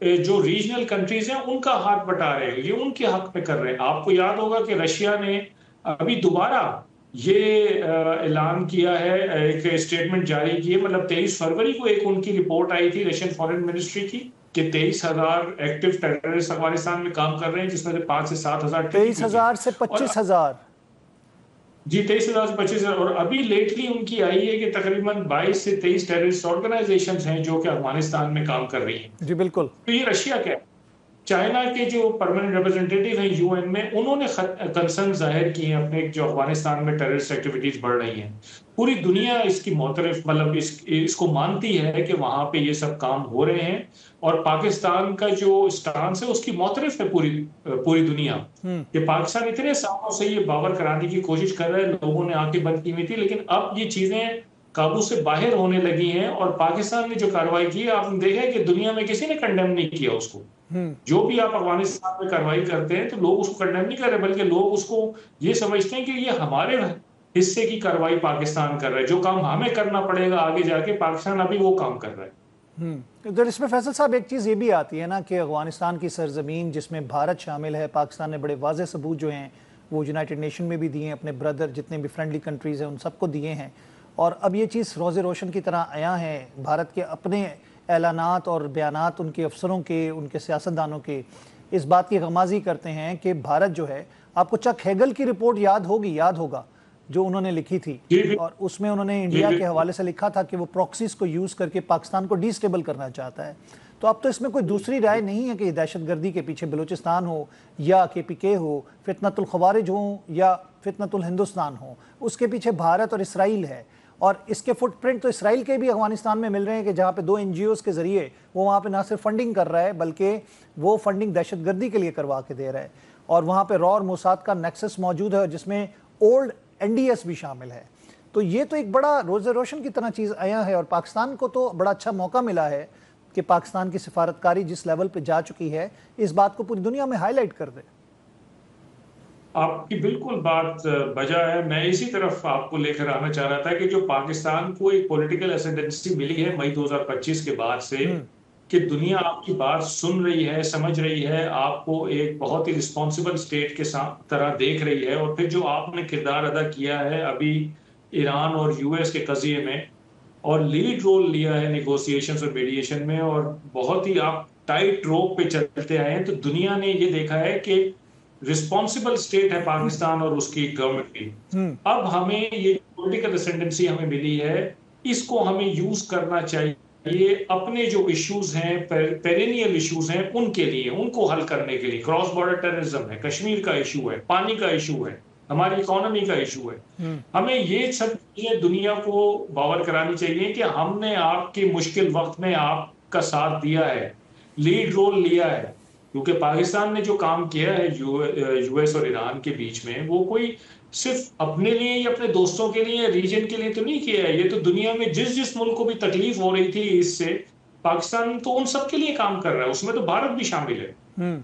جو regional countries ہیں ان کا ہاتھ بٹا رہے ہیں, یہ ان کے حق میں کر رہے ہیں. آپ کو یاد ہوگا کہ رشیا نے ابھی دوبارہ یہ اعلان کیا ہے, ایک اسٹیٹمنٹ جاری کی ہے, مطلب 23 فروری کو ایک ان کی رپورٹ آئی تھی رشین فارن منسٹری کی کہ 23,000 ایکٹیو ٹیررسٹ افغانستان میں کام کر رہے ہیں, جس میں سے 5 سے 7,000 23,000 سے 25,000. جی 23,000 سے 25,000. اور ابھی لیٹلی ان کی آئی ہے کہ تقریباً 22 سے 23 ٹیررسٹ آرگنائزیشنز ہیں جو کہ افغانستان میں کام کر رہی ہیں. جی بالکل. تو یہ رشیا کیا ہے؟ چائنا کے جو پرماننٹ ریپرزنٹیٹیو ہیں یو این میں, انہوں نے کنسرن ظاہر کی ہیں اپنے جو افغانستان میں ٹیررسٹ ایکٹیویٹیز بڑھ رہی ہیں. پوری دنیا اس کی معترف, مطلب اس کو مانتی ہے کہ وہاں پہ یہ سب کام ہو رہے ہیں, اور پاکستان کا جو اسٹانس ہے اس کی معترف ہے پوری دنیا. کہ پاکستان اتنے سالوں سے یہ باور کرانے کی کوشش کر رہا ہے, لوگوں نے آنکھیں بند کی ہوئی تھی, لیکن اب یہ چیزیں قابو سے باہر ہونے لگی ہیں. اور پاکستان نے جو کارروائی کی ہے, آپ نے دیکھا کہ دنیا میں کسی نے کنڈیم نہیں کیا اس کو. جو بھی آپ افغانستان میں کارروائی کرتے ہیں تو لوگ اس کو کنڈیم نہیں کر رہے, بلکہ لوگ اس کو یہ سمجھتے ہیں کہ یہ ہمارے حصے کی کارروائی پاکستان کر رہا ہے, جو کام ہمیں کرنا پڑے گا آگے جا کے, پاکستان ابھی وہ کام کر رہا ہے. ادھر اس میں فیصل صاحب ایک چیز یہ بھی آتی ہے نا کہ افغانستان کی سرزمین جس میں بھارت شامل ہے, پاکستان نے بڑے واضح ثبوت جو ہیں وہ یونائٹڈ نیشن میں بھی دیے ہیں, اپنے بردر جتنے بھی فرینڈلی کنٹریز ہیں ان سب کو دیے ہیں, اور اب یہ چیز روز روشن کی طرح آیا ہے. بھارت کے اپنے اعلانات اور بیانات ان کے افسروں کے, ان کے سیاستدانوں کے اس بات کی غمازی کرتے ہیں کہ بھارت جو ہے, آپ کو چک ہیگل کی رپورٹ یاد ہوگا جو انہوں نے لکھی تھی, اور اس میں انہوں نے انڈیا کے حوالے سے لکھا تھا کہ وہ پروکسیز کو یوز کر کے پاکستان کو ڈی سٹیبل کرنا چاہتا ہے. تو اب تو اس میں کوئی دوسری رائے نہیں ہے کہ دہشت گردی کے پیچھے بلوچستان ہو یا KPK ہو, فتنۃ الخوارج ہوں یا فتنۃ الہندوستان ہو, اس کے پیچھے بھارت اور اسرائیل ہے. اور اس کے فٹ پرنٹ تو اسرائیل کے بھی افغانستان میں مل رہے ہیں کہ جہاں پہ 2 NGOs کے ذریعے وہ وہاں پہ نہ صرف فنڈنگ کر رہا ہے بلکہ وہ فنڈنگ دہشت گردی کے لیے کروا کے دے رہا ہے. اور وہاں پہ را اور موساد کا نیکسس موجود ہے جس میں اولڈ NDS بھی شامل ہے. تو یہ تو ایک بڑا روز روشن کی طرح چیز آیا ہے, اور پاکستان کو تو بڑا اچھا موقع ملا ہے کہ پاکستان کی سفارتکاری جس لیول پہ جا چکی ہے اس بات کو پوری دنیا میں ہائی لائٹ کر دے. آپ کی بالکل بات بجا ہے. میں اسی طرف آپ کو لے کر آنا چاہ رہا تھا کہ جو پاکستان کو ایک پولیٹیکل ایسیڈنسی ملی ہے مئی 2025 کے بعد سے, کہ دنیا آپ کی بات سن رہی ہے, سمجھ رہی ہے, آپ کو ایک بہت ہی رسپانسبل اسٹیٹ کے طرح دیکھ رہی ہے. اور پھر جو آپ نے کردار ادا کیا ہے ابھی ایران اور US کے قضیے میں, اور لیڈ رول لیا ہے نیگوسیشنز اور میڈیشن میں, اور بہت ہی آپ ٹائٹ روپ پہ چلتے آئے ہیں, تو دنیا نے یہ دیکھا ہے کہ رسپانسبل اسٹیٹ ہے پاکستان اور اس کی گورنمنٹ کی. اب ہمیں یہ پولیٹیکل اسینڈنسی ہمیں ملی ہے, اس کو ہمیں یوز کرنا چاہیے اپنے جو ایشوز ہیں, پیرینیل ایشوز ہیں, ان کے لیے, ان کو حل کرنے کے لیے. کراس بارڈر ٹیررزم ہے, کشمیر کا ایشو ہے, پانی کا ایشو ہے, ہماری اکانومی کا ایشو ہے. ہمیں یہ سب چیزیں دنیا کو باور کرانی چاہیے کہ ہم نے آپ کے مشکل وقت میں آپ کا ساتھ دیا ہے, لیڈ رول لیا ہے. کیونکہ پاکستان نے جو کام کیا ہے US اور ایران کے بیچ میں, وہ کوئی صرف اپنے لیے یا اپنے دوستوں کے لیے, ریجن کے لیے تو نہیں کیا ہے. یہ تو دنیا میں جس ملک کو بھی تکلیف ہو رہی تھی اس سے, پاکستان تو ان سب کے لیے کام کر رہا ہے, اس میں تو بھارت بھی شامل ہے.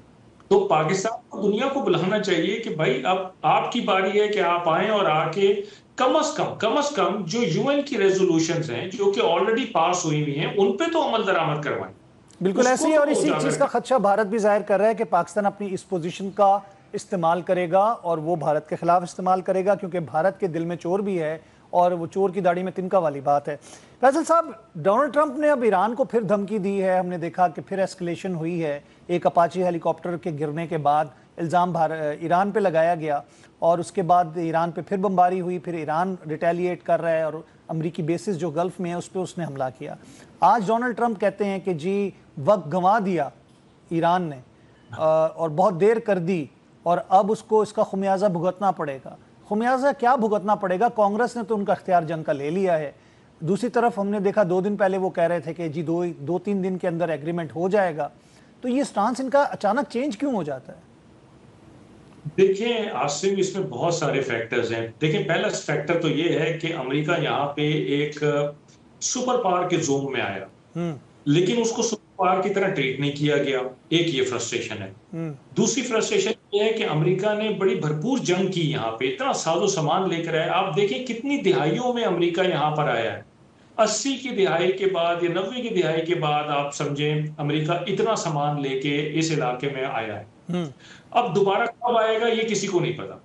تو پاکستان کو دنیا کو بلانا چاہیے کہ بھائی اب آپ کی باری ہے کہ آپ آئیں اور آ کے کم از کم جو UN کی ریزولوشنز ہیں جو کہ آلریڈی پاس ہوئی ہوئی ہیں ان پہ تو عمل درآمد کروائیں. بالکل ایسے ہی, اور اسی چیز کا خدشہ بھارت بھی ظاہر کر رہا ہے کہ پاکستان اپنی اس پوزیشن کا استعمال کرے گا اور وہ بھارت کے خلاف استعمال کرے گا, کیونکہ بھارت کے دل میں چور بھی ہے اور وہ چور کی داڑھی میں تنکا والی بات ہے. فیصل صاحب, ڈونلڈ ٹرمپ نے اب ایران کو پھر دھمکی دی ہے, ہم نے دیکھا کہ پھر ایسکلیشن ہوئی ہے. ایک اپاچی ہیلی کاپٹر کے گرنے کے بعد الزام ایران پہ لگایا گیا, اور اس کے بعد ایران پہ پھر بمباری ہوئی, پھر ایران ریٹیلیٹ کر رہا ہے, اور امریکی بیسز جو گلف میں ہیں اس پہ اس نے حملہ کیا. آج ڈونلڈ ٹرمپ کہتے ہیں کہ جی وقت گنوا دیا ایران نے اور بہت دیر کر دی, اور اب اس کو اس کا خمیازہ بھگتنا پڑے گا. خمیازہ کیا بھگتنا پڑے گا؟ کانگریس نے تو ان کا اختیار جنگ کا لے لیا ہے. دوسری طرف ہم نے دیکھا 2 دن پہلے وہ کہہ رہے تھے کہ جی 2-3 دن کے اندر ایگریمنٹ ہو جائے گا. تو یہ سٹانس ان کا اچانک چینج کیوں ہو جاتا ہے؟ دیکھیں عاصم, اس میں بہت سارے فیکٹرز ہیں. دیکھیں پہلا فیکٹر تو یہ ہے کہ امریکہ یہاں پہ ایک سپر پاور کے زون میں آیا, لیکن اس کو سپر پاور کی طرح ٹریٹ نہیں کیا گیا. ایک یہ فرسٹریشن ہے. دوسری فرسٹریشن یہ ہے کہ امریکہ نے بڑی بھرپور جنگ کی, یہاں پہ اتنا ساز و سامان لے کر آیا. آپ دیکھیں کتنی دہائیوں میں امریکہ یہاں پر آیا ہے, 80 کی دہائی کے بعد یا 90 کی دہائی کے بعد آپ سمجھیں امریکہ اتنا سامان لے کے اس علاقے میں آیا ہے. اب دوبارہ کب آئے گا یہ کسی کو نہیں پتا.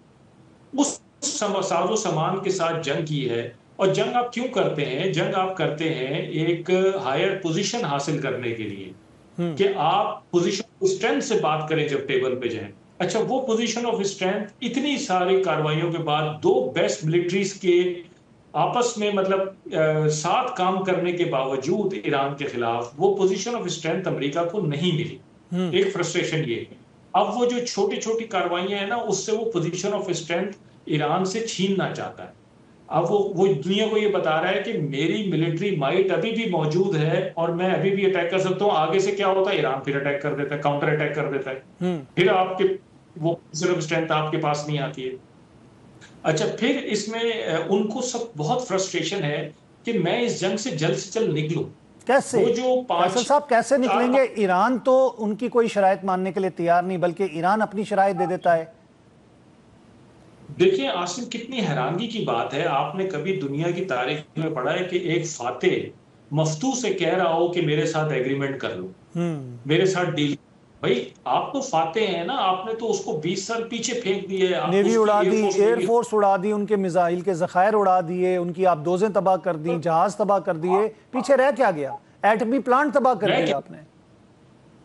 اس ساز و سامان کے ساتھ جنگ کی ہے. اور جنگ آپ کیوں کرتے ہیں؟ جنگ آپ کرتے ہیں ایک ہائر پوزیشن حاصل کرنے کے لیے کہ آپ پوزیشن اسٹرینتھ سے بات کریں جب ٹیبل پہ جائیں. اچھا وہ پوزیشن آف اسٹرینتھ اتنی ساری کارروائیوں کے بعد دو بیسٹ ملٹریز کے آپس میں مطلب ساتھ کام کرنے کے باوجود ایران کے خلاف وہ پوزیشن آف اسٹرینتھ امریکہ کو نہیں ملی. ایک فرسٹریشن یہ ہے. اب وہ جو چھوٹی چھوٹی کارروائیاں ہیں نا اس سے وہ پوزیشن آف اسٹرینتھ ایران سے چھیننا چاہتا ہے. اب وہ دنیا کو یہ بتا رہا ہے کہ میری ملٹری مائٹ ابھی بھی موجود ہے اور میں ابھی بھی اٹیک کر سکتا ہوں. آگے سے کیا ہوتا ہے؟ ایران پھر اٹیک کر دیتا ہے, کاؤنٹر اٹیک کر دیتا ہے. پھر آپ کے وہ پوزیشن آف اسٹرینتھ آپ کے پاس نہیں آتی ہے. اچھا پھر اس میں ان کو سب بہت فرسٹریشن ہے کہ میں اس جنگ سے جلد نکلوں. کیسے فیصل صاحب کیسے نکلیں گے؟ ایران تو ان کی کوئی شرائط ماننے کے لیے تیار نہیں بلکہ ایران اپنی شرائط دے دیتا ہے. دیکھیں عاصم کتنی حیرانگی کی بات ہے. آپ نے کبھی دنیا کی تاریخ میں پڑھا ہے کہ ایک فاتح مفتو سے کہہ رہا ہو کہ میرے ساتھ ایگریمنٹ کر لو, میرے ساتھ ڈیل؟ بھائی آپ تو فاتح ہیں نا, آپ نے تو اس کو 20 سال پیچھے پھینک دیے. نیوی اڑا دی, ایئر فورس اڑا دی, ان کے میزائل کے ذخائر اڑا دیے, ان کی آپ دوزیں تباہ کر دی, جہاز تباہ کر دیے. پیچھے رہ کیا گیا؟ ایٹمی پلانٹ تباہ کر دیا آپ نے.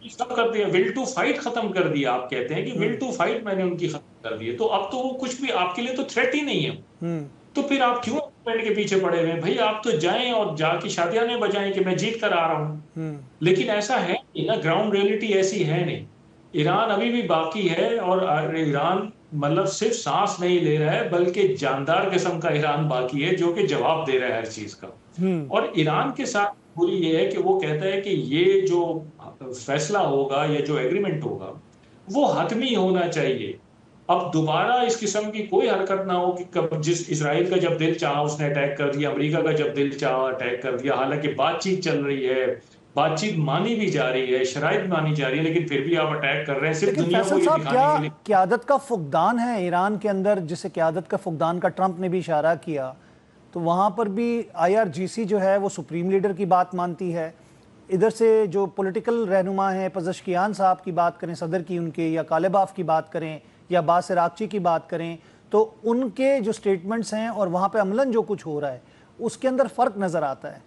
سب کر دیا. ول ٹو فائٹ ختم کر دیا. آپ کہتے ہیں کہ ول ٹو فائٹ میں نے ان کی ختم کر دی. تو اب تو وہ کچھ بھی آپ کے لیے تو تھریٹ ہی نہیں ہے. تو پھر آپ کیوں کے پیچھے پڑے ہوئے ہیں؟ بھائی آپ تو جائیں اور جا کے شادیاں نہیں بجائیں کہ میں جیت کر آ رہا ہوں. لیکن ایسا ہے نہیں نا, گراؤنڈ ریئلٹی ایسی ہے نہیں. ایران ابھی بھی باقی ہے اور ایران مطلب صرف سانس نہیں لے رہا ہے بلکہ جاندار قسم کا ایران باقی ہے جو کہ جواب دے رہا ہے ہر چیز کا. اور ایران کے ساتھ پوری یہ ہے کہ وہ کہتا ہے کہ یہ جو فیصلہ ہوگا یا جو ایگریمنٹ ہوگا وہ حتمی ہونا چاہیے. اب دوبارہ اس قسم کی کوئی حرکت نہ ہو کہ جس اسرائیل کا جب دل چاہا اس نے اٹیک کر دیا, امریکہ کا جب دل چاہا اٹیک کر دیا. حالانکہ بات چیت چل رہی ہے, بات چیت مانی بھی جا رہی ہے, شرائط مانی جا رہی ہے, لیکن پھر بھی آپ اٹیک کر رہے ہیں صرف دنیا کو یہ دکھانے کے لیے. قیادت کا فقدان ہے ایران کے اندر, جسے قیادت کا فقدان کا ٹرمپ نے بھی اشارہ کیا. تو وہاں پر بھی IRGC جو ہے وہ سپریم لیڈر کی بات مانتی ہے. ادھر سے جو پولیٹیکل رہنما ہیں, پزشکیان صاحب کی بات کریں, صدر کی ان کے, یا کالباف کی بات کریں, یا عباس عراقچی کی بات کریں, تو ان کے جو سٹیٹمنٹس ہیں اور وہاں پہ عملاً جو کچھ ہو رہا ہے اس کے اندر فرق نظر آتا ہے.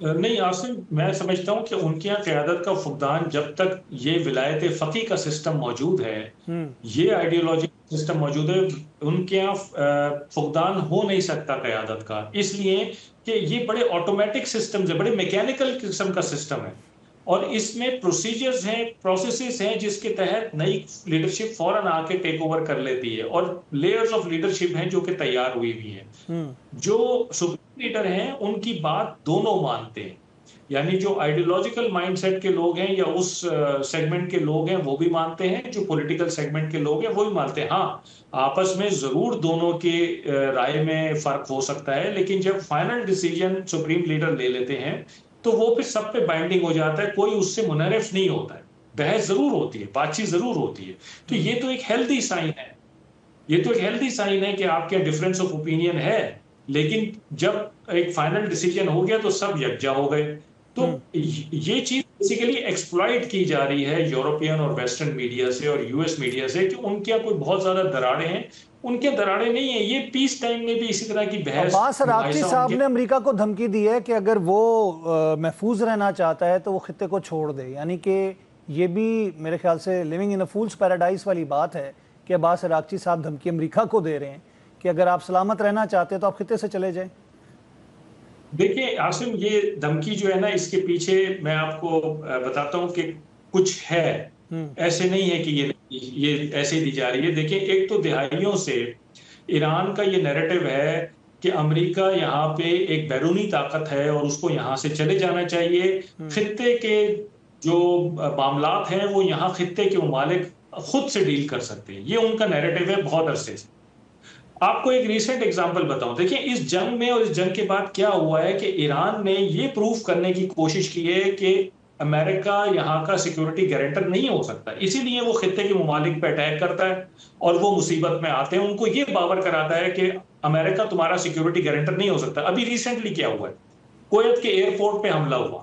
نہیں عاصم, میں سمجھتا ہوں کہ ان کے یہاں قیادت کا فقدان جب تک یہ ولایت فقیہ کا سسٹم موجود ہے, یہ آئیڈیالوجی سسٹم موجود ہے, ان کے یہاں فقدان ہو نہیں سکتا قیادت کا. اس لیے کہ یہ بڑے آٹومیٹک سسٹمز ہیں, بڑے میکینیکل قسم کا سسٹم ہے, اور اس میں پروسیجرز ہیں, پروسیسز ہیں جس کے تحت نئی لیڈرشپ فوراً آ کے ٹیک اوور کر لیتی ہے, اور لیئرز آف لیڈرشپ ہیں جو کہ تیار ہوئی ہوئی ہیں. جو سپریم لیڈر ہیں ان کی بات دونوں مانتے ہیں, یعنی جو آئیڈیولوجیکل مائنڈ سیٹ کے لوگ ہیں یا اس سیگمنٹ کے لوگ ہیں وہ بھی مانتے ہیں, جو پولیٹیکل سیگمنٹ کے لوگ ہیں وہ بھی مانتے ہیں. ہاں آپس میں ضرور دونوں کے رائے میں فرق ہو سکتا ہے, لیکن جب فائنل ڈیسیجن سپریم لیڈر لے لیتے ہیں تو وہ پھر سب پہ بائنڈنگ ہو جاتا ہے, کوئی اس سے منحرف نہیں ہوتا ہے. بحث ضرور ہوتی ہے, بات چیت ضرور ہوتی ہے. تو یہ تو ایک ہیلدی سائن ہے, یہ تو ایک ہیلدی سائن ہے کہ آپ کے ڈفرینس آف اوپینین ہے, لیکن جب ایک فائنل ڈیسیجن ہو گیا تو سب یکجا ہو گئے. تو یہ چیز بیسیکلی ایکسپلائٹ کی جا رہی ہے یورپین اور ویسٹرن میڈیا سے اور US میڈیا سے کہ ان کے کوئی بہت زیادہ دراڑیں ہیں. ان کے دراڑیں نہیں ہیں, یہ پیس ٹائم میں بھی اسی طرح کی بحث. عباس عراقچی صاحب نے امریکہ کو دھمکی دی ہے کہ اگر وہ محفوظ رہنا چاہتا ہے تو وہ خطے کو چھوڑ دے. یعنی کہ یہ بھی میرے خیال سے living in a fool's paradise والی بات ہے کہ عباس عراقچی صاحب دھمکی امریکہ کو دے رہے ہیں کہ اگر آپ سلامت رہنا چاہتے ہیں تو آپ خطے سے چلے جائیں. دیکھیں عاصم, یہ دھمکی جو ہے نا اس کے پیچھے میں آپ کو بتاتا ہوں کہ کچھ ہے, ایسے نہیں ہے کہ یہ ایسے دی جا رہی ہے. دیکھیں ایک تو دہائیوں سے ایران کا یہ نیریٹو ہے کہ امریکہ یہاں پہ ایک بیرونی طاقت ہے اور اس کو یہاں سے چلے جانا چاہیے. خطے کے جو معاملات ہیں وہ یہاں خطے کے ممالک خود سے ڈیل کر سکتے ہیں, یہ ان کا نیریٹو ہے بہت عرصے سے. آپ کو ایک ریسنٹ ایگزامپل بتاؤں, دیکھیں اس جنگ میں اور اس جنگ کے بعد کیا ہوا ہے کہ ایران نے یہ پروف کرنے کی کوشش کی ہے کہ امریکہ یہاں کا سیکیورٹی گارنٹر نہیں ہو سکتا، اسی لیے وہ خطے کے ممالک پہ اٹیک کرتا ہے اور وہ مصیبت میں آتے ہیں، ان کو یہ باور کراتا ہے کہ امریکہ تمہارا سیکیورٹی گارنٹر نہیں ہو سکتا۔ ابھی ریسنٹلی کیا ہوا ہے، کویت کے ایئرپورٹ پہ حملہ ہوا،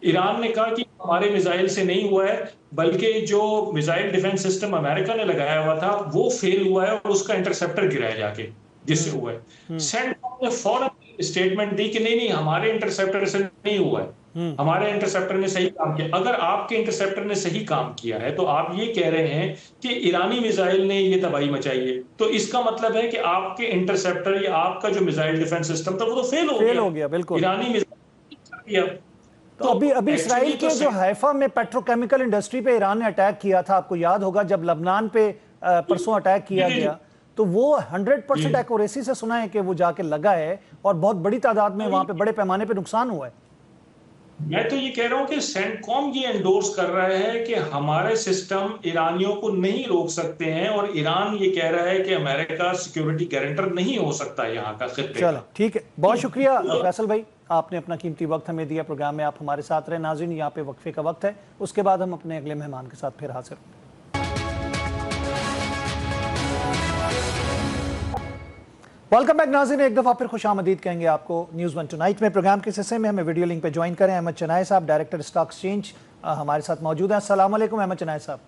ایران نے کہا کہ ہمارے میزائل سے نہیں ہوا ہے، بلکہ جو میزائل ڈیفنس سسٹم امریکہ نے لگایا ہوا تھا وہ فیل ہوا ہے اور اس کا انٹرسپٹر گرا ہے جا کے، جس سے ہوا ہے۔ سینٹکام نے فوراً اسٹیٹمنٹ دی کہ نہیں ہمارے انٹرسپٹر سے نہیں ہوا ہے، ہمارے انٹرسپٹر نے صحیح کام کیا۔ اگر آپ کے انٹرسپٹر نے صحیح کام کیا ہے تو آپ یہ کہہ رہے ہیں کہ ایرانی میزائل نے یہ تباہی مچائی ہے، تو اس کا مطلب ہے کہ آپ کے انٹرسپٹر یا آپ کا جو میزائل ڈیفنس سسٹم تھا وہ تو فیل ہو گیا۔ بالکل ایرانی میزائل کیا۔ تو ابھی اسرائیل کے جو حیفا میں پیٹروکیمیکل انڈسٹری پہ ایران نے اٹیک کیا تھا، آپ کو یاد ہوگا جب لبنان پہ پرسوں اٹیک کیا گیا، تو وہ 100% ایکوریسی سے سنا ہے کہ وہ جا کے لگا ہے اور بہت بڑی تعداد میں وہاں پہ بڑے پیمانے پہ نقصان ہوا ہے۔ میں تو یہ کہہ رہا ہوں کہ سینٹکام یہ انڈورس کر رہا ہے کہ ہمارے سسٹم ایرانیوں کو نہیں روک سکتے ہیں، اور ایران یہ کہہ رہا ہے کہ امریکہ سیکیورٹی گارنٹر نہیں ہو سکتا یہاں کا خطے کا۔ چلو ٹھیک ہے، بہت شکریہ فیصل بھائی، آپ نے اپنا قیمتی وقت ہمیں دیا، پروگرام میں آپ ہمارے ساتھ رہے۔ ناظرین یہاں پہ وقفے کا وقت ہے، اس کے بعد ہم اپنے اگلے مہمان کے ساتھ پھر حاضر ہوں۔ ویلکم بیک ناظرین، ایک دفعہ پھر خوش آمدید کہیں گے آپ کو نیوز ون ٹونائٹ میں۔ پروگرام کے حصے میں ہمیں ویڈیو لنک پہ جوائن کریں، احمد چنائے صاحب ڈائریکٹر اسٹاک ایکسچینج ہمارے ساتھ موجود ہیں۔ السلام علیکم احمد چنائے صاحب۔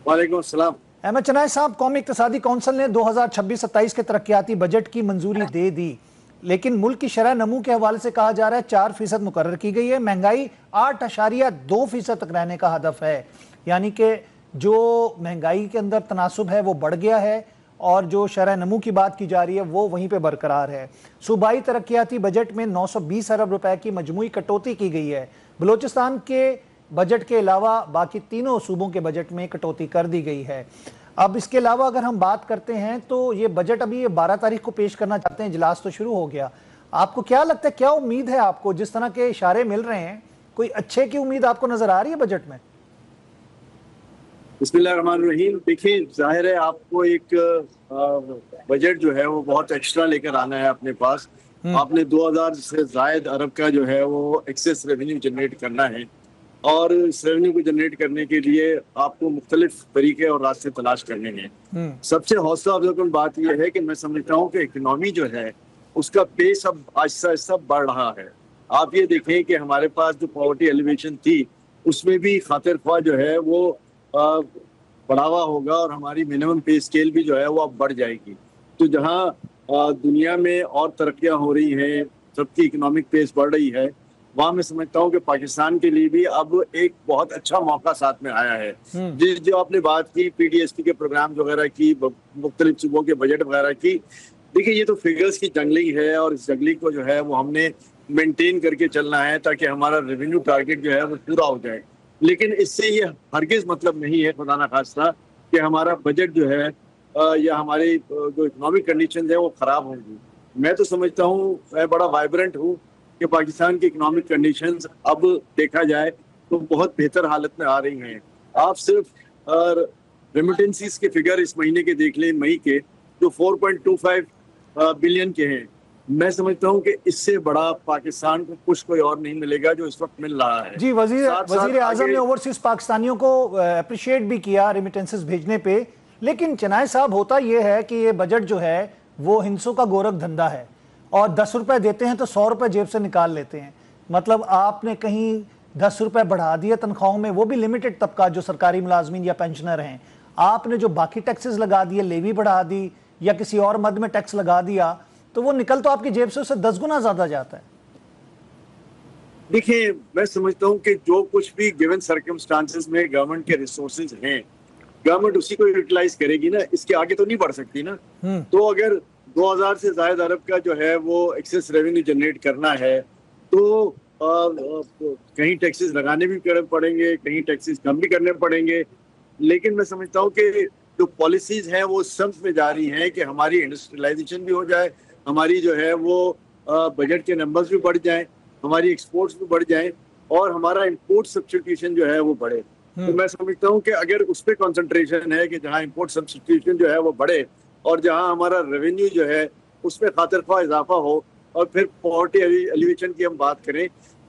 وعلیکم السلام۔ احمد چنائے صاحب، قومی اقتصادی کونسل نے 2026-27 کے ترقیاتی بجٹ کی منظوری دے دی، لیکن ملک کی شرح نمو کے حوالے سے کہا جا رہا ہے 4% مقرر کی گئی ہے، مہنگائی 8.2% تک رہنے کا ہدف ہے، یعنی کہ جو مہنگائی کے اندر تناسب ہے وہ بڑھ گیا ہے اور جو شرح نمو کی بات کی جا رہی ہے وہ وہیں پہ برقرار ہے۔ صوبائی ترقیاتی بجٹ میں 920 ارب روپے کی مجموعی کٹوتی کی گئی ہے، بلوچستان کے بجٹ کے علاوہ باقی تینوں صوبوں کے بجٹ میں کٹوتی کر دی گئی ہے۔ اب اس کے علاوہ اگر ہم بات کرتے ہیں تو یہ بجٹ ابھی 12 تاریخ کو پیش کرنا چاہتے ہیں، اجلاس تو شروع ہو گیا، آپ کو کیا لگتا ہے، کیا امید ہے آپ کو؟ جس طرح کے اشارے مل رہے ہیں، کوئی اچھے کی امید آپ کو نظر آ رہی ہے بجٹ میں؟ بسم اللہ الرحمن الرحیم۔ دیکھیں، ظاہر ہے آپ کو ایک بجٹ جو ہے وہ بہت ایکسٹرا لے کر آنا ہے اپنے پاس۔ آپ نے 2000 سے زائد ارب کا جو ہے وہ ایکسیس ریونیو جنریٹ کرنا ہے، اور اس ریونیو کو جنریٹ کرنے کے لیے آپ کو مختلف طریقے اور راستے تلاش کرنے ہیں۔ سب سے حوصلہ افزا کن بات یہ ہے کہ میں سمجھتا ہوں کہ اکنامی جو ہے اس کا پیس اب آہستہ آہستہ بڑھ رہا ہے۔ آپ یہ دیکھیں کہ ہمارے پاس جو پاورٹی ایلیویشن تھی اس میں بھی خاطر خواہ جو ہے وہ بڑھاوا ہوگا، اور ہماری منیمم پے اسکیل بھی جو ہے وہ اب بڑھ جائے گی۔ تو جہاں دنیا میں اور ترقیاں ہو رہی ہیں، سب کی اکنامک پیس بڑھ رہی ہے، وہاں میں سمجھتا ہوں کہ پاکستان کے لیے بھی اب ایک بہت اچھا موقع ساتھ میں آیا ہے۔ جو آپ نے بات کی پی ڈی ایس پی کے پروگرام وغیرہ کی، مختلف صوبوں کے بجٹ وغیرہ کی، دیکھیں یہ تو فگرز کی جنگلی ہے، اور اس جنگلی کو جو ہے وہ ہم نے مینٹین کر کے چلنا ہے تاکہ ہمارا ریونیو ٹارگٹ جو ہے وہ پورا ہو جائے۔ لیکن اس سے یہ ہرگز مطلب نہیں ہے خدا نخواستہ کہ ہمارا بجٹ جو ہے یا ہماری جو اکنامک کنڈیشنز ہیں وہ خراب ہوں گی۔ میں تو سمجھتا ہوں، میں بڑا وائبرنٹ ہوں کہ پاکستان کی اکنامک کنڈیشنز اب دیکھا جائے تو بہت بہتر حالت میں آ رہی ہیں۔ آپ صرف ریمیٹنسز کے فگر اس مہینے کے دیکھ لیں، مئی کے، جو 4.25 بلین کے ہیں۔ میں سمجھتا ہوں کہ اس سے بڑا پاکستان کو کچھ کوئی اور نہیں ملے گا جو اس وقت مل رہا ہے۔ جی، وزیر اعظم نے اوورسیز پاکستانیوں کو اپریشیٹ بھی کیا ریمیٹنسز بھیجنے پہ، لیکن چنائے صاحب ہوتا یہ ہے کہ یہ بجٹ جو ہے وہ ہندسوں کا گورکھ دھندا ہے، اور 10 روپے دیتے ہیں تو 100 روپے جیب سے نکال لیتے ہیں۔ مطلب آپ نے کہیں 10 روپے بڑھا دیے تنخواہوں میں، وہ بھی لمیٹڈ طبقہ جو سرکاری ملازمین یا پینشنر ہیں، آپ نے جو باقی ٹیکسز لگا دیے، لیوی بڑھا دی یا کسی اور مد میں ٹیکس لگا دیا، تو وہ نکل تو آپ کی جیب سے اسے 10 گنا زیادہ جاتا ہے۔ دیکھیں، میں سمجھتا ہوں کہ جو کچھ بھی گیون سرکمسٹانسز میں گورنمنٹ کے ریسورسز ہیں، گورنمنٹ اسی کو یوٹیلائز کرے گی نا، اس کے آگے تو نہیں بڑھ سکتی نا۔ تو اگر 2000 سے زائد ارب کا جو ہے وہ ایکسیس ریونیو جنریٹ کرنا ہے تو کہیں ٹیکسز لگانے بھی پڑیں گے، کہیں ٹیکسز کم بھی کرنے پڑیں گے، لیکن میں سمجھتا ہوں کہ جو پالیسیز ہیں وہ سمت میں جا رہی ہیں کہ ہماری انڈسٹریلائزیشن بھی ہو جائے، ہماری جو ہے وہ بجٹ کے نمبرز بھی بڑھ جائیں، ہماری ایکسپورٹس بھی بڑھ جائیں، اور ہمارا امپورٹ سبسٹیٹیوشن جو ہے وہ بڑھے۔ تو میں سمجھتا ہوں کہ اگر اس پہ کنسنٹریشن ہے کہ جہاں امپورٹ سبسٹیٹیوشن جو ہے وہ بڑھے، اور جہاں ہمارا ریونیو جو ہے اس میں خاطر خواہ اضافہ ہو، اور پھر پاورٹی ایلیویشن کی ہم بات کریں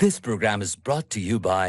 This program is brought to you by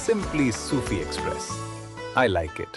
Simply Sufi Express. I like it.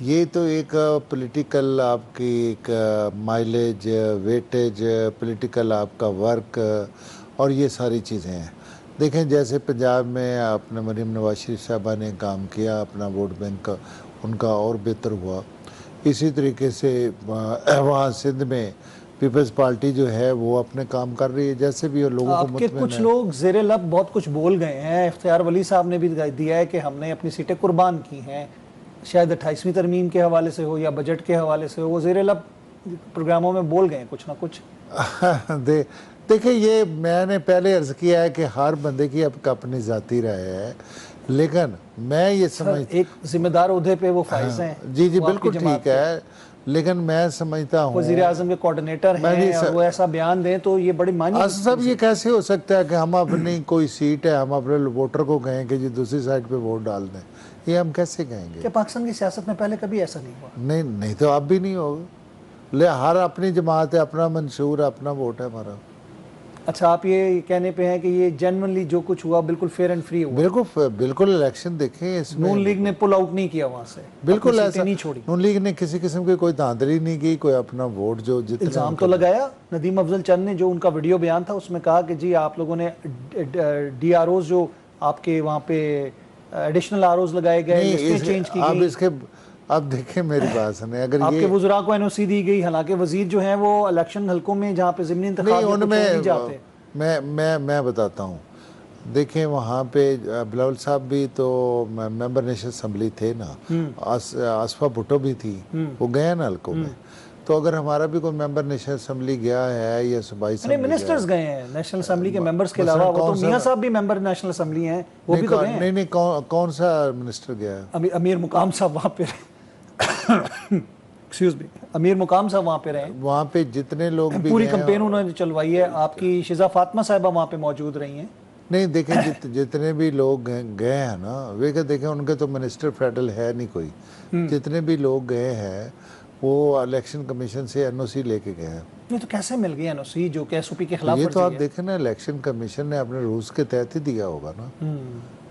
یہ تو ایک پولیٹیکل آپ کی ایک مائلیج، ویٹیج، پولیٹیکل آپ کا ورک اور یہ ساری چیزیں ہیں. دیکھیں جیسے پنجاب میں آپ نے مریم نواز شریف صاحبہ نے کام کیا، اپنا ووٹ بینک کا ان کا اور بہتر ہوا. اسی طریقے سے وہاں سندھ میں پیپلز پارٹی جو ہے وہ اپنے کام کر رہی ہے، جیسے بھی لوگوں کو آپ کے کچھ لوگ زیر لب بہت کچھ بول گئے ہیں. اختیار ولی صاحب نے بھی دیا ہے کہ ہم نے اپنی سیٹیں قربان کی ہیں، شاید 28ویں ترمیم کے حوالے سے ہو یا بجٹ کے حوالے سے ہو. وہ زیر لب پروگراموں میں بول گئے ہیں کچھ نہ کچھ. دیکھیں یہ میں نے پہلے عرض کیا ہے کہ ہر بندے کی اپنی ذاتی رائے ہے، لیکن میں یہ سمجھتا ایک ذمہ دار عہدے پہ وہ فائز ہیں. جی بالکل ٹھیک ہے، لیکن میں سمجھتا ہوں وزیر اعظم کے کوارڈینیٹر ہیں اور وہ ایسا بیان دیں تو یہ بڑی معنی. سب یہ کیسے ہو سکتا ہے کہ ہم اپنی کوئی سیٹ ہے، ہم اپنے ووٹر کو کہیں کہ جی دوسری سائڈ پہ ووٹ ڈال دیں؟ یہ ہم کیسے کہیں گے؟ کہ پاکستان کی سیاست میں پہلے کبھی ایسا نہیں ہوا. نہیں تو اب بھی نہیں ہوگا. ہر اپنی جماعت ہے، اپنا منشور ہے، اپنا ووٹ ہے ہمارا. اچھا آپ یہ کہنے پہ ہیں کہ یہ جنرلی جو کچھ ہوا بالکل فیئر اینڈ فری ہوا؟ بالکل الیکشن دیکھیں اس میں نون لیگ نے پل آؤٹ نہیں کیا وہاں سے، بالکل ایسا نہیں چھوڑی. نون لیگ نے کسی قسم کی کوئی دھاندلی نہیں کی، کوئی اپنا ووٹ جو جتنا الزام تو لگایا ندیم افضل چند نے، جو ان کا ویڈیو بیان تھا اس میں کہا کہ جی آپ لوگوں نے ڈی آر اوز جو آپ کے وہاں پہ ایڈیشنل آر اوز لگائے گئے، لسٹیں چینج کی گئی. اب دیکھیں میری بات سنیں، اگر آپ کے وزراء کو این او سی دی گئی، حالانکہ وزیر جو ہیں وہ الیکشن حلقوں میں جہاں پہ ضمنی انتخاب نہیں جاتے. میں بتاتا ہوں. دیکھیں وہاں پہ بلاول صاحب بھی تو ممبر نیشنل اسمبلی تھے نا، آصفہ بھٹو بھی تھی، وہ گئے نا حلقوں میں. تو اگر ہمارا بھی کوئی ممبر نیشنل اسمبلی گیا ہے یا صوبائی اسمبلی، منسٹرز گئے ہیں نیشنل اسمبلی کے ممبرز کے علاوہ. وہ تو میاں صاحب بھی ممبر نیشنل اسمبلی ہیں، وہ بھی تو گئے ہیں. نہیں کون سا منسٹر گیا ہے؟ امیر مقام صاحب وہاں پہ امیر مقام صاحب وہاں پہ رہے. وہاں پہ جتنے لوگ بھی پوری کمپین انہوں نے چلوائی ہے. آپ کی شزا فاطمہ صاحبہ وہاں پہ موجود رہی ہیں. نہیں دیکھیں جتنے بھی لوگ گئے ہیں نا، وہ کہ دیکھیں ان کے تو منسٹر فیڈرل ہے نہیں کوئی. جتنے بھی لوگ گئے ہیں وہ الیکشن کمیشن سے این او سی لے کے گئے ہیں. نہیں تو کیسے مل گئی این او سی جو کہ ایس او پی کے خلاف؟ یہ تو آپ دیکھیں نا، الیکشن کمیشن نے اپنے رولز کے تحت ہی دیا ہوگا نا،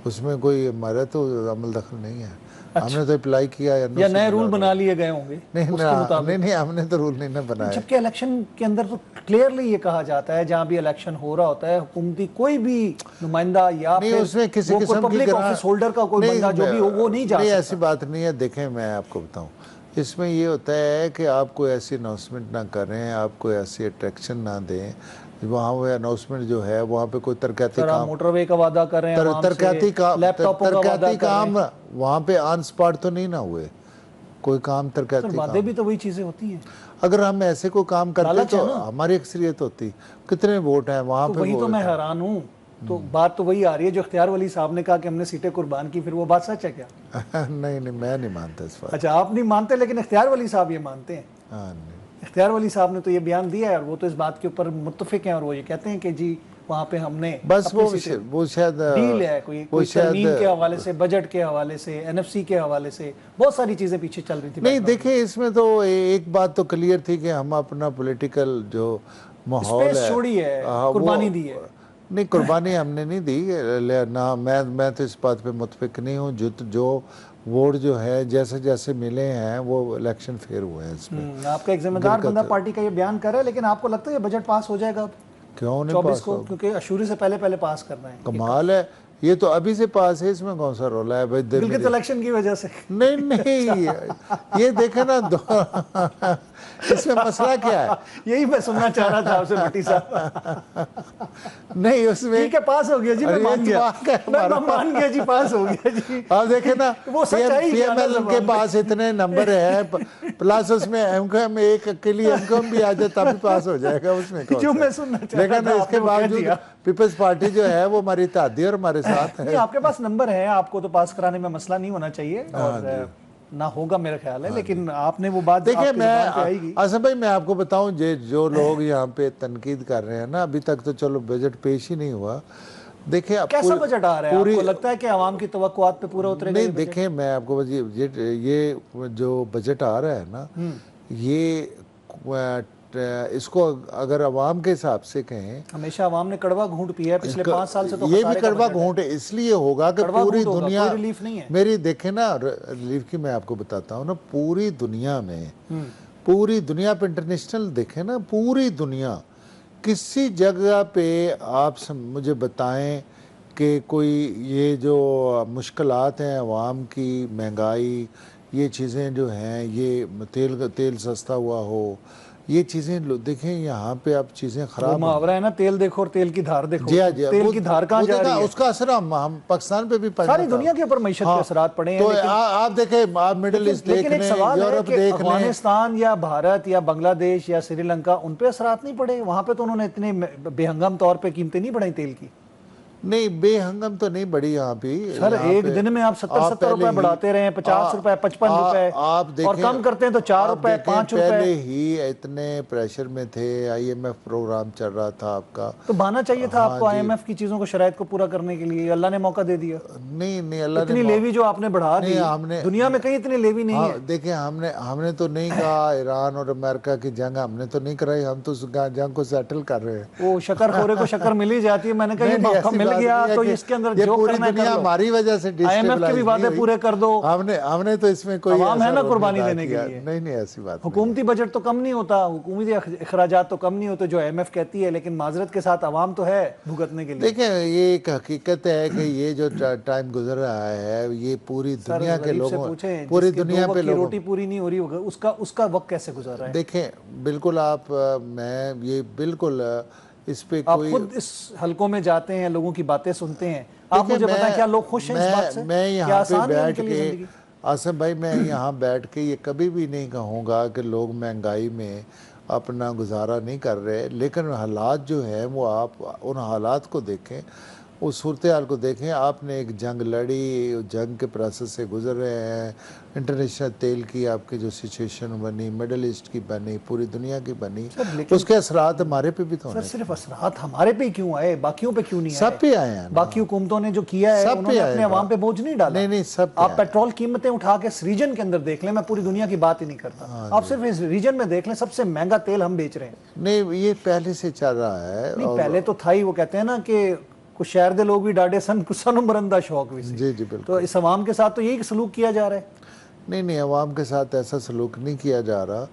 اس میں کوئی ہمارا تو عمل دخل نہیں ہے. ہم نے تو اپلائی کیا یا نئے رول بنا لیے گئے ہوں گے؟ نہیں ہم نے تو رول نہیں بنایا. جبکہ الیکشن کے اندر تو کلیئرلی یہ کہا جاتا ہے جہاں بھی الیکشن ہو رہا ہوتا ہے حکومتی کوئی بھی نمائندہ یا پھر پبلک آفس ہولڈر کا کوئی بندہ جو بھی ہو وہ نہیں جا سکتا. ایسی بات نہیں ہے. دیکھیں میں آپ کو بتاؤں، اس میں یہ ہوتا ہے کہ آپ کوئی ایسی اناؤنسمنٹ نہ کریں، آپ کوئی ایسی اٹریکشن نہ دیں. وہاں وہ اناؤنسمنٹ جو ہے وہاں پہ کوئی ترقیاتی کام، موٹر وے کا وعدہ کر رہے ہیں، ترقیاتی کام وہاں پہ آن سپاٹ تو نہیں نہ ہوئے. کوئی کام ترقیاتی وعدے بھی تو وہی چیزیں ہوتی ہیں. اگر ہم ایسے کوئی کام کرتے تو ہماری اکثریت ہوتی. کتنے ووٹ ہیں وہاں پہ؟ وہی تو میں حیران ہوں. تو بات تو وہی آ رہی ہے جو اختیار ولی صاحب نے کہا کہ ہم نے سیٹیں قربان کی، پھر وہ بات سچ ہے کیا؟ نہیں میں نہیں مانتا اس بات. اچھا آپ نہیں مانتے، لیکن اختیار ولی صاحب یہ مانتے ہیں. اختیار ولی صاحب نے تو یہ بیان دیا ہے اور وہ تو اس بات کے اوپر متفق ہیں اور وہ یہ کہتے ہیں کہ جی وہاں پہ ہم نے بس وہ شاید ڈیل ہے، کوئی ترمیم کے حوالے سے، بجٹ کے حوالے سے، این ایف سی کے حوالے سے بہت ساری چیزیں پیچھے چل رہی تھی. نہیں دیکھیں اس میں تو ایک بات تو کلیئر تھی کہ ہم اپنا پولیٹیکل جو ماحول ہے چھوڑی ہے، قربانی دی ہے. نہیں قربانی ہم نے نہیں دی نہ. میں تو اس بات پہ متفق نہیں ہوں. جو ووٹ جو ہے جیسے جیسے ملے ہیں وہ الیکشن فیئر ہوئے ہیں. اس میں آپ کا ایک ذمہ دار بندہ پارٹی کا یہ بیان کر رہا ہے، لیکن آپ کو لگتا ہے یہ بجٹ پاس ہو جائے گا؟ کیوں نہیں پاس ہوگا؟ کیونکہ عشوری سے پہلے پاس کرنا ہے. کمال ہے، یہ تو ابھی سے پاس ہے، اس میں کون سا رولا ہے بھائی؟ گلگت الیکشن کی وجہ سے نہیں یہ دیکھیں نا اس میں مسئلہ کیا ہے؟ یہی میں سننا چاہ رہا تھا آپ سے بھٹی صاحب. نہیں اس میں ٹھیک ہے پاس ہو گیا جی، میں مان گیا جی، پاس ہو گیا جی. آپ دیکھیں نا پی ایم ایل کے پاس اتنے نمبر ہے، پلس اس میں ایم کو ایم ایک اکیلی ایم کو ایم بھی آ جائے تب بھی پاس ہو جائے گا. اس میں جو میں سننا چاہ رہا تھا. لیکن اس کے باوجود پیپلز پارٹی جو ہے وہ ہماری اتحادی اور ہمارے ساتھ ہے. آپ کے پاس نمبر ہے، آپ کو تو پاس کرانے میں مسئلہ نہیں ہونا چاہیے اور نہ ہوگا میرا خیال ہے. لیکن آپ نے وہ بات دیکھیں اصل بھائی میں آپ کو بتاؤں جو لوگ یہاں پہ تنقید کر رہے ہیں نا، ابھی تک تو چلو بجٹ پیش ہی نہیں ہوا. دیکھیں کیسا بجٹ آ رہا ہے؟ آپ کو لگتا ہے کہ عوام کی توقعات پہ پورا اترے گا؟ نہیں دیکھیں میں آپ کو یہ جو بجٹ آ رہا ہے نا، یہ اس کو اگر عوام کے حساب سے کہیں، ہمیشہ عوام نے کڑوا گھونٹ پیا ہے پچھلے 5 سال سے، تو یہ بھی کڑوا گھونٹ اس لیے ہوگا کہ پوری دنیا ریلیف نہیں ہے میری دیکھیں نا، ریلیف کی میں آپ کو بتاتا ہوں نا، پوری دنیا میں، پوری دنیا پہ انٹرنیشنل دیکھیں نا، پوری دنیا کسی جگہ پہ آپ مجھے بتائیں کہ کوئی یہ جو مشکلات ہیں عوام کی، مہنگائی، یہ چیزیں جو ہیں، یہ تیل سستا ہوا ہو، یہ چیزیں دیکھیں یہاں پہ اب چیزیں خراب محاورہ ہے نا، تیل دیکھو اور تیل کی دھار دیکھو، جی تیل کی دھار کہاں جا رہی ہے؟ اس کا اثر ہم پاکستان پہ بھی پڑ ساری دنیا کے اوپر معیشت کے اثرات پڑے ہیں۔ تو آپ دیکھیں، آپ مڈل ایسٹ دیکھ لیں، یورپ دیکھ لیں، افغانستان یا بھارت یا بنگلہ دیش یا سری لنکا، ان پہ اثرات نہیں پڑے؟ وہاں پہ تو انہوں نے اتنے بے ہنگام طور پہ قیمتیں نہیں بڑھائیں تیل کی۔ نہیں، بے ہنگم تو نہیں بڑھی یہاں پہ سر، ایک دن میں آپ 70 روپے بڑھاتے رہے ہیں، 50 روپے، 55 روپے، اور کم کرتے ہیں تو 4 روپے، 5 روپے۔ پہلے ہی اتنے پریشر میں تھے، آئی ایم ایف پروگرام چل رہا تھا آپ کا، تو بہانا چاہیے تھا آپ کو آئی ایم ایف کی چیزوں کو، شرائط کو پورا کرنے کے لیے۔ اللہ نے موقع دے دیا۔ نہیں، اللہ نے اتنی لیوی جو آپ نے بڑھا دی، دنیا میں کہیں اتنی لیوی نہیں ہے۔ دیکھیں، ہم نے تو نہیں کہا ایران اور امریکہ کی جنگ ہم نے تو نہیں کرائی، ہم تو جنگ کو سیٹل کر رہے ہیں۔ وہ شکر خورے کو شکر مل ہی جاتی ہے۔ میں نے کہا یہ موقع مل گیا تو اس کے اندر جو کرنا ہے کر لو، ہماری وجہ سے آئی ایم ایف کے بھی وعدے پورے کر دو۔ ہم نے تو اس میں کوئی عوام ہے نا قربانی دینے کے لیے۔ نہیں، ایسی بات حکومتی بجٹ تو کم نہیں ہوتا، حکومتی اخراجات تو کم نہیں ہوتے جو آئی ایم ایف کہتی ہے، لیکن معذرت کے ساتھ عوام تو ہے بھگتنے کے لیے۔ دیکھیں، یہ ایک حقیقت ہے کہ یہ جو ٹائم گزر رہا ہے، یہ پوری دنیا کے لوگوں، پوری دنیا پہ لوگوں، روٹی پوری نہیں ہو رہی، اس کا وقت کیسے گزر رہا ہے؟ دیکھیں، بالکل میں یہ بالکل اس پہ آپ خود اس حلقوں میں جاتے ہیں، لوگوں کی باتیں سنتے ہیں، آپ مجھے بتائیں کیا لوگ خوش ہیں اس بات سے؟ میں یہاں پہ بیٹھ کے، آصف بھائی، میں یہاں بیٹھ کے یہ کبھی بھی نہیں کہوں گا کہ لوگ مہنگائی میں اپنا گزارا نہیں کر رہے، لیکن حالات جو ہیں وہ آپ ان حالات کو دیکھیں، اس صورتحال کو دیکھیں۔ آپ نے ایک جنگ لڑی، جنگ کے پروسیس سے گزر رہے ہیں، انٹرنیشنل تیل کی آپ کی جو سچویشن بنی، مڈل ایسٹ کی بنی، پوری دنیا کی بنی، اس کے اثرات ہمارے پہ بھی تو ہونے۔ صرف اثرات ہمارے پہ کیوں آئے، باقیوں پہ کیوں نہیں آئے؟ سب پہ آئے ہیں، باقی حکومتوں نے جو کیا ہے انہوں نے اپنے عوام پہ بوجھ نہیں ڈالا۔ نہیں، سب آپ پیٹرول قیمتیں اٹھا کے اس ریجن کے اندر دیکھ لیں، میں پوری دنیا کی بات ہی نہیں کرتا، آپ صرف اس ریجن میں دیکھ لیں، سب سے مہنگا تیل ہم بیچ رہے ہیں۔ نہیں، یہ پہلے سے چل رہا ہے۔ نہیں، پہلے تو تھا ہی، وہ کہتے ہیں نا کہ کچھ شہر دے لوگ بھی ڈاڑے سن برندہ شوق بھی سی۔ جی بالکل۔ تو اس عوام کے ساتھ تو یہی سلوک کیا جا رہا ہے؟ نہیں، عوام کے ساتھ ایسا سلوک نہیں کیا جا رہا،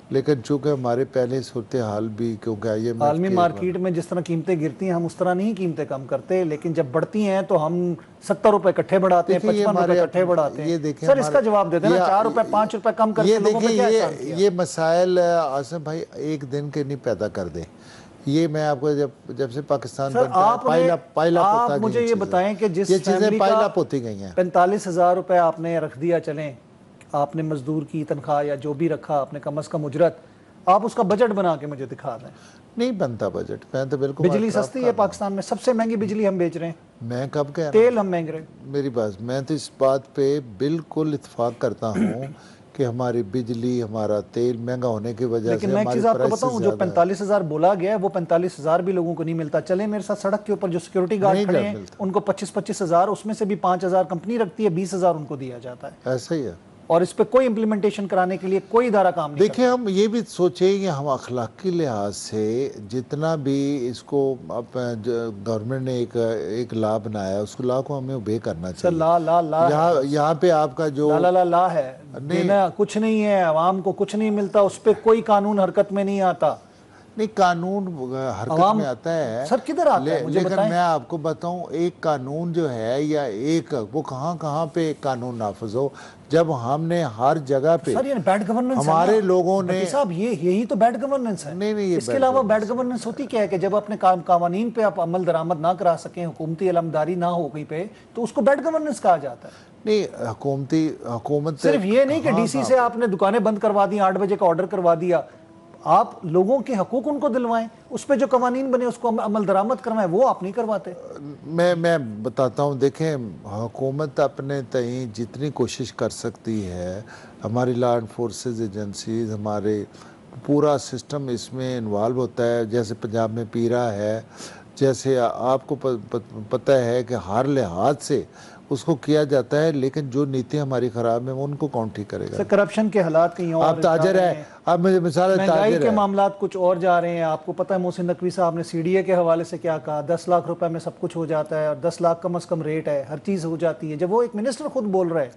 لیکن چونکہ ہمارے پہلے صورتحال بھی، کیونکہ عالمی مارکیٹ میں جس طرح قیمتیں گرتی ہیں ہم اس طرح نہیں قیمتیں کم کرتے، لیکن جب بڑھتی ہیں تو ہم 70 روپے کٹھے بڑھاتے ہیں، 55 روپے کٹھے بڑھاتے ہیں۔ سر، اس کا جواب دیتے ہیں نا، 4 روپے 5 روپے کم کر کے لوگوں پہ کیا احسان کیا؟ یہ مسائل آصف بھائی ایک دن کے نہیں پیدا کر دیں۔ یہ میں آپ کو جب سے پاکستان آپ مجھے یہ بتائیں کہ جس فیملی کا 45,000 روپے آپ نے رکھ دیا، چلیں آپ نے مزدور کی تنخواہ یا جو بھی رکھا آپ نے، کم از کم اجرت، آپ اس کا بجٹ بنا کے مجھے دکھا دیں۔ نہیں بنتا بجٹ، میں تو بالکل۔ بجلی سستی ہے پاکستان میں، سب سے مہنگی بجلی ہم بیچ رہے ہیں۔ میں کب کہہ رہا ہوں؟ تیل ہم مہنگ رہے ہیں۔ میری بات، میں تو اس بات پہ بالکل اتفاق کرتا ہوں کہ ہماری بجلی، ہمارا تیل مہنگا ہونے کی وجہ سے، لیکن میں ایک چیز آپ کو بتاؤں، جو 45,000 بولا گیا ہے وہ 45,000 بھی لوگوں کو نہیں ملتا۔ چلیں میرے ساتھ سڑک کے اوپر جو سیکیورٹی گارڈ کھڑے ہیں ان کو 25,000، اس میں سے بھی 5,000 کمپنی رکھتی ہے، 20,000 ان کو دیا جاتا ہے۔ ایسا ہی ہے، اور اس پہ کوئی امپلیمنٹیشن کرانے کے لیے کوئی ادارہ کام نہیں۔ دیکھیں، ہم یہ بھی سوچیں کہ ہم اخلاقی لحاظ سے جتنا بھی اس کو گورنمنٹ نے ایک لا بنایا، اس لا کو ہمیں اوبے کرنا چاہیے۔ یہاں پہ آپ کا جو لا ہے، دینا کچھ نہیں ہے، عوام کو کچھ نہیں ملتا، اس پہ کوئی قانون حرکت میں نہیں آتا۔ نہیں، قانون حرکت میں آتا ہے سر، کدھر آتا ہے مجھے لیکن میں آپ کو بتاؤں، ایک قانون جو ہے یا ایک وہ کہاں پہ قانون نافذ ہو جب ہم نے ہر جگہ پہ بیڈ گورننس ہمارے لوگوں نے صاحب یہی تو بیڈ گورننس ہے۔ نہیں، اس کے علاوہ بیڈ گورننس ہوتی کیا ہے کہ جب اپنے قوانین پہ آپ عمل درآمد نہ کرا سکیں، حکومتی علمداری نہ ہو کہیں پہ، تو اس کو بیڈ گورننس کہا جاتا ہے۔ نہیں، حکومت صرف یہ نہیں کہ ڈی سی سے آپ نے دکانیں بند کروا دی، 8 بجے کا آرڈر کروا دیا، آپ لوگوں کے حقوق ان کو دلوائیں، اس پہ جو قوانین بنے اس کو عمل درآمد کروائیں، وہ آپ نہیں کرواتے۔ میں بتاتا ہوں، دیکھیں، حکومت اپنے تئیں جتنی کوشش کر سکتی ہے، ہماری لا اینڈ فورسز ایجنسیز، ہمارے پورا سسٹم اس میں انوالو ہوتا ہے۔ جیسے پنجاب میں پیرا ہے، جیسے آپ کو پتہ ہے کہ ہر لحاظ سے اس کو کیا جاتا ہے، لیکن جو نیتیں ہماری خراب ہیں وہ ان کو کون ٹھیک کرے گا؟ کرپشن کے حالات کہیں اور، آپ اب مجھے مثال مہنگائی کے معاملات کچھ اور جا رہے ہیں. آپ کو پتہ ہے محسن نقوی صاحب نے سی ڈی اے کے حوالے سے کیا کہا, 10 لاکھ روپے میں سب کچھ ہو جاتا ہے اور 10 لاکھ کم از کم ریٹ ہے, ہر چیز ہو جاتی ہے. جب وہ ایک منسٹر خود بول رہا ہے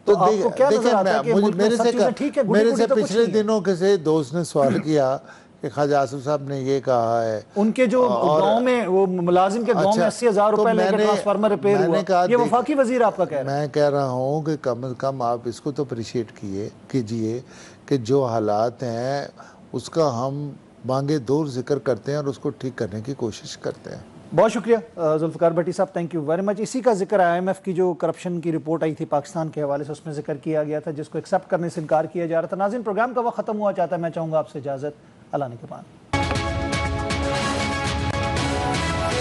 تو آپ کو کیا نظر آتا ہے کہ ملک میں سب چیزیں ٹھیک ہے؟ میرے سے پچھلے دنوں کسی دوست نے سوال کیا کہ خواجہ آصف صاحب نے یہ کہا ہے ان کے جو گاؤں میں وہ ملازم کے گاؤں میں 80,000 روپے لے کر ٹرانسفارمر ریپیئر ہوا, یہ وفاقی وزیر آپ کا کہہ رہا ہے. میں کہہ رہا ہوں کہ کم از کم آپ اس کو تو اپریشیٹ کیجئے کہ جو حالات ہیں اس کا ہم بانگے دور ذکر کرتے ہیں اور اس کو ٹھیک کرنے کی کوشش کرتے ہیں. بہت شکریہ ذوالفقار بھٹی صاحب, تھینک یو ویری مچ. اسی کا ذکر آئی ایم ایف کی جو کرپشن کی رپورٹ آئی تھی پاکستان کے حوالے سے, اس میں ذکر کیا گیا تھا جس کو ایکسیپٹ کرنے سے انکار کیا جا رہا تھا. ناظرین پروگرام کا وقت ختم ہوا چاہتا ہے, میں چاہوں گا آپ سے اجازت, اللہ نے کے بعد.